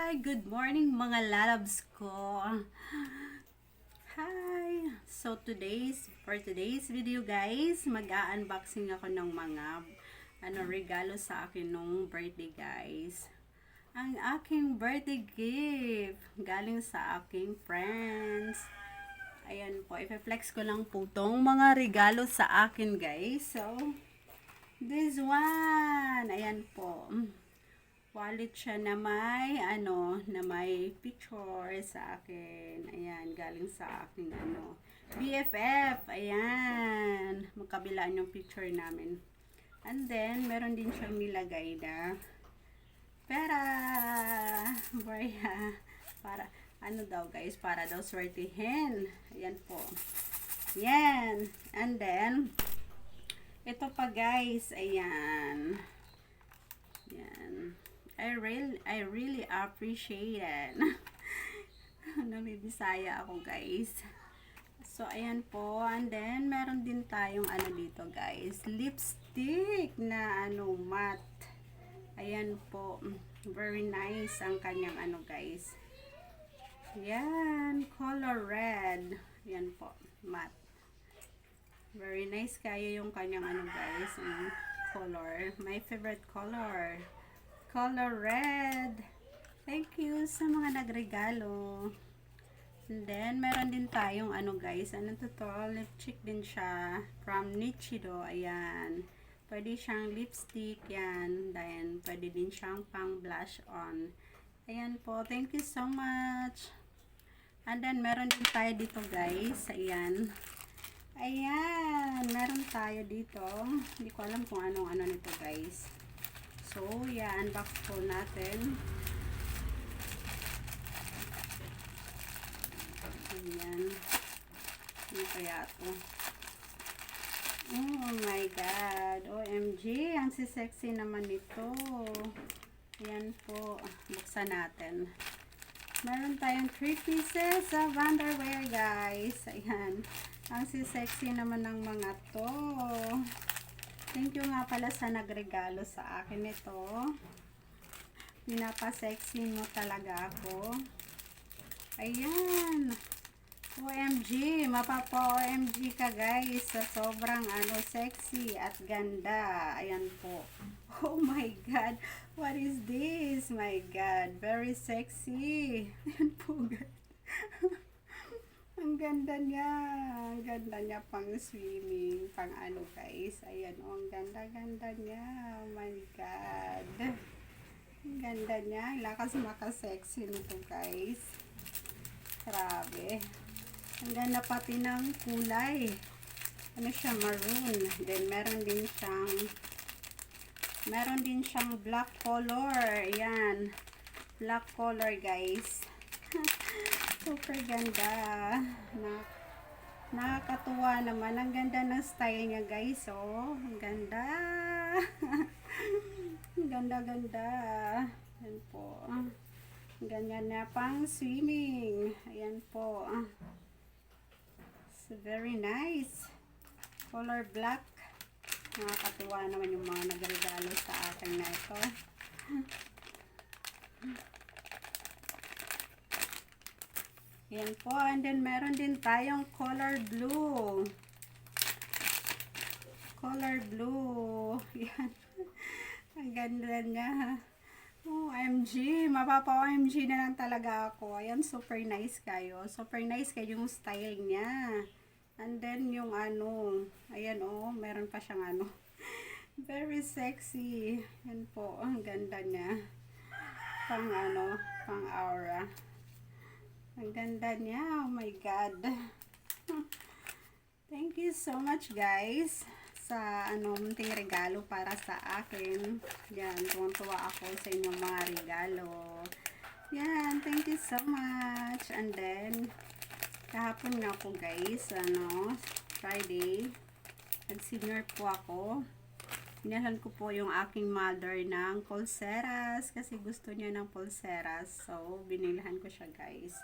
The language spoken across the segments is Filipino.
Hi! Good morning mga lalabs ko! Hi! So for today's video guys, mag-a-unboxing ako ng mga regalo sa akin nung birthday guys. Ang aking birthday gift galing sa aking friends. Ayan po, i-flex ko lang po tong mga regalo sa akin guys. So, this one! Ayan po. Wallet siya na may na may picture sa akin. Ayan, galing sa aking BFF. Ayan, magkabilaan yung picture namin. And then meron din siyang nilagay na pera. Para daw guys, para daw swertihin. Ayan po. Yan. And then ito pa guys, ayan. Yan. I really appreciate it. Namibisaya ako guys. So ayan po, and then meron din tayong dito guys, lipstick na matte. Ayan po, very nice ang kanyang guys. Yan, color red. Yan po, matte. Very nice kayo yung kanyang guys, color. My favorite color red. Thank you sa mga nagregalo. And then meron din tayong guys, lipstick din siya from Nichido. Ayan, pwede siyang lipstick yan, then pwede din siyang pang blush on. Ayan po, thank you so much. And then meron din tayo dito guys, ayan, meron tayo dito, hindi ko alam kung anong nito guys. So, unbox po natin. Ayan. Ano kaya ito? Oh my God. OMG. Ang sexy naman nito. Ayan po. Buksan natin. Meron tayong 3 pieces of underwear guys. Ayan. Ang sexy naman ng mga to. Thank you nga pala sa nagregalo sa akin ito. Pinapa-sexy mo talaga ako. Ayan. OMG. Mapapa-OMG ka guys. Sa sobrang sexy at ganda. Ayan po. Oh my God. What is this? My God. Very sexy. Ayan po guys. Ang ganda niya. Ang ganda niya pang swimming. Pang guys. Ayan ang ganda-ganda niya. Oh my God. Ang ganda niya. Lakas maka-sexy nito guys. Grabe. Ang ganda pati ng kulay. Siya, maroon. Then meron din siyang black color. Ayan. Black color guys. Super ganda. Nakakatuwa naman. Ang ganda ng style niya guys. Oh, ang ganda. Ang ganda-ganda. Ayan po. Ganyan na pang swimming. Ayan po. So, very nice. Color black. Nakakatuwa naman yung mga nagregalo sa akin na ito. Yan po. And then, meron din tayong color blue. Color blue. Yan. Ang ganda niya. OMG. Mapapa-OMG na lang talaga ako. Ayan, super nice kayo. Super nice kayo yung style niya. And then, yung ayan meron pa siyang very sexy. Yan po. Ang ganda niya. Pang pang aura. Ang ganda niya. Oh my God. Thank you so much guys sa munting regalo para sa akin. Yan, tuwang-tuwa ako sa inyong mga regalo. Yan, thank you so much. And then kahapon nga po guys, Friday, nag-senior po ako. Binilhan ko po yung aking mother ng pulseras kasi gusto niya ng pulseras. So, binilhan ko siya guys.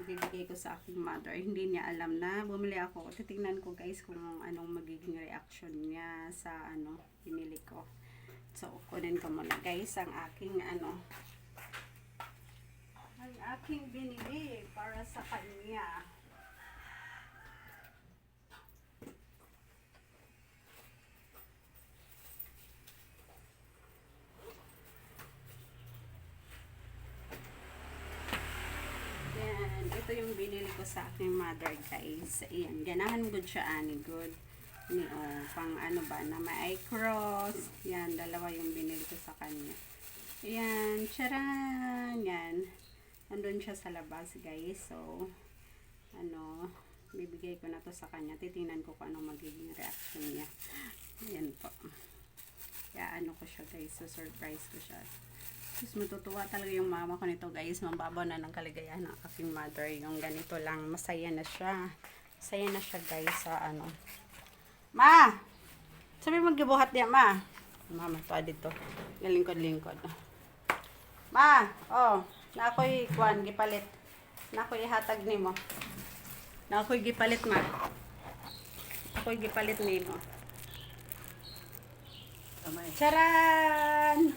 Ibibigay ko sa aking mother. Hindi niya alam na bumili ako. Titingnan ko guys kung anong magiging reaction niya sa binili ko. So, kunin ko muna guys ang aking ang aking binili para sa kanya. Yan, ito yung binili ko sa aking mother, guys. Ayan, ganahan good siya, ani good. Ni pang ano ba na may eye cross. Yan, dalawa yung binili ko sa kanya. Ayan, charan! Yan. Nandun siya sa labas, guys. So, ano, bibigay ko na to sa kanya. Titingnan ko kung anong magiging reaction niya. Ayan po. Kaya ano ko siya, guys. So, surprise ko siya. Tapos matutuwa talaga yung mama ko nito, guys. Mambabaw na ng kaligayahan ng aking mother. Yung ganito lang, masaya na siya. Masaya na siya, guys, sa ano. Ma! Sabi maggibuhat niya, ma. Mama, to dito. Lingkod-lingkod. Ma! Oh, na ako'y kuwan, gipalit. Na ako'y ihatag ni mo. Na ako'y gipalit, ma. Ako'y gipalit ni mo. Charan!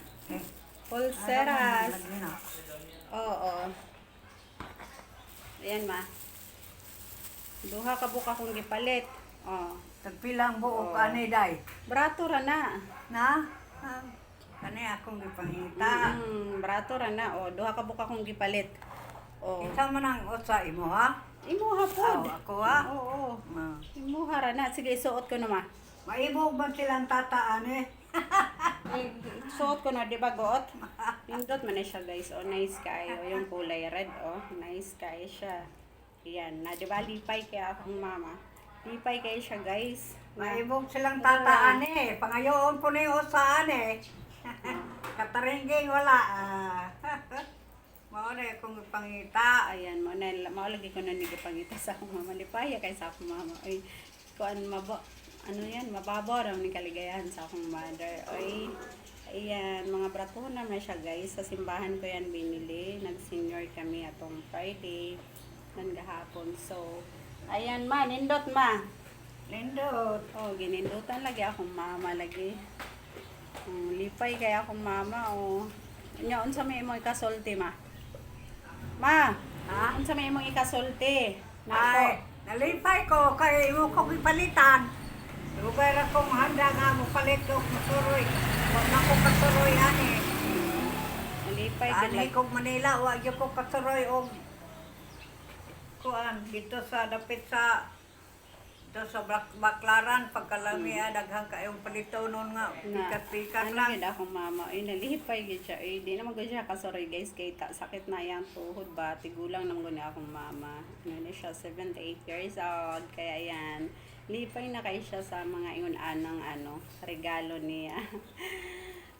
Pulseras. Oo. Ayan, ma. Duha ka buka kong gipalit. Oh. Tagpilang buok Oh. ani day. Brato ra na. Na? Kani akong gipangita. Brato ra na. Oh, duha ka buka kong gipalit. Oh. Kita man ang usa imo ha? Imuha pod. Ako ha? Oo. Ma. Imuha ra na. Sige, suot ko na, ma. Maibog ba silang tataan eh? Suot ko na, di ba, goot? Pindot man na siya, guys. Oh, nice kayo. Yung kulay red, oh. Nice kayo siya. Ayan, na, di ba, lipay kaya akong mama. Lipay kayo siya, guys. Maibog silang tataan eh. Pangayoon ko na yung usaan eh. Kataringging wala. Mauna akong gipangita. Ayan, maulagi ko na nigipangita sa akong mama. Lipaya kay sa akong mama. Ay, kuan ano yan, mababaw raw ni kaligayahan sa akong mother. Ay, ayan, mga brato naman siya, guys. Sa simbahan ko yan binili. Nag-senior kami atong Friday. Gahapon. So, ayan, ma, nindot, ma. Lindot. Oh, ginindutan lagi akong mama lagi. Lipay kaya akong mama, oh. Nya, unsa may imong ikasulti, ma? Ma, Ha? unsa may imong ikasulti? Ay, nalipay ko kay imo ko ipalitan. Lugar akong handa nga mo palit ko masuroy. Wag na ko kasuroy ani. Nalipay Ani gid kog Manila wa gyud ko kasuroy og kuan dito sa dapit sa dito sa Baklaran pagkalami daghang kayong palitonon nga pikat-pikat ano lang. gid akong mama ay nalipay gid siya ay di naman gud siya kasoray, guys, kay sakit na yang tuhod ba tigulang nang gud akong mama. Ano siya 78 years old kaya yan lipay na kay siya sa mga ingon anang ano regalo niya.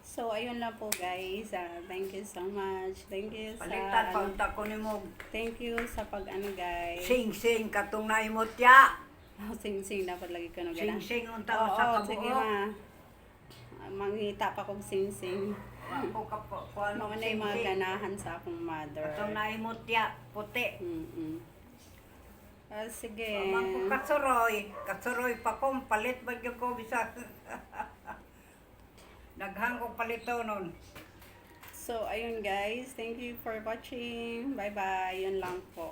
So ayun lang po, guys. Thank you so much. Thank you sa Palitan paunta ko nimo thank you sa pag ano, guys. sing-sing katong naimot ya. Oh, sing-sing dapat lagi ko no gana. Sing-sing unta Oo, sa sige, kabuok. ma. Mangita pa kong sing-sing. Ako ka po kuan Mga na yung mga ganahan sa akong mother. katong naimot ya puti. Sige. Amang ko kasuroy pa ko palit ba gyud ko bisag. Daghang ko palitonon. So, ayun, guys. Thank you for watching. Bye-bye. Yun lang po.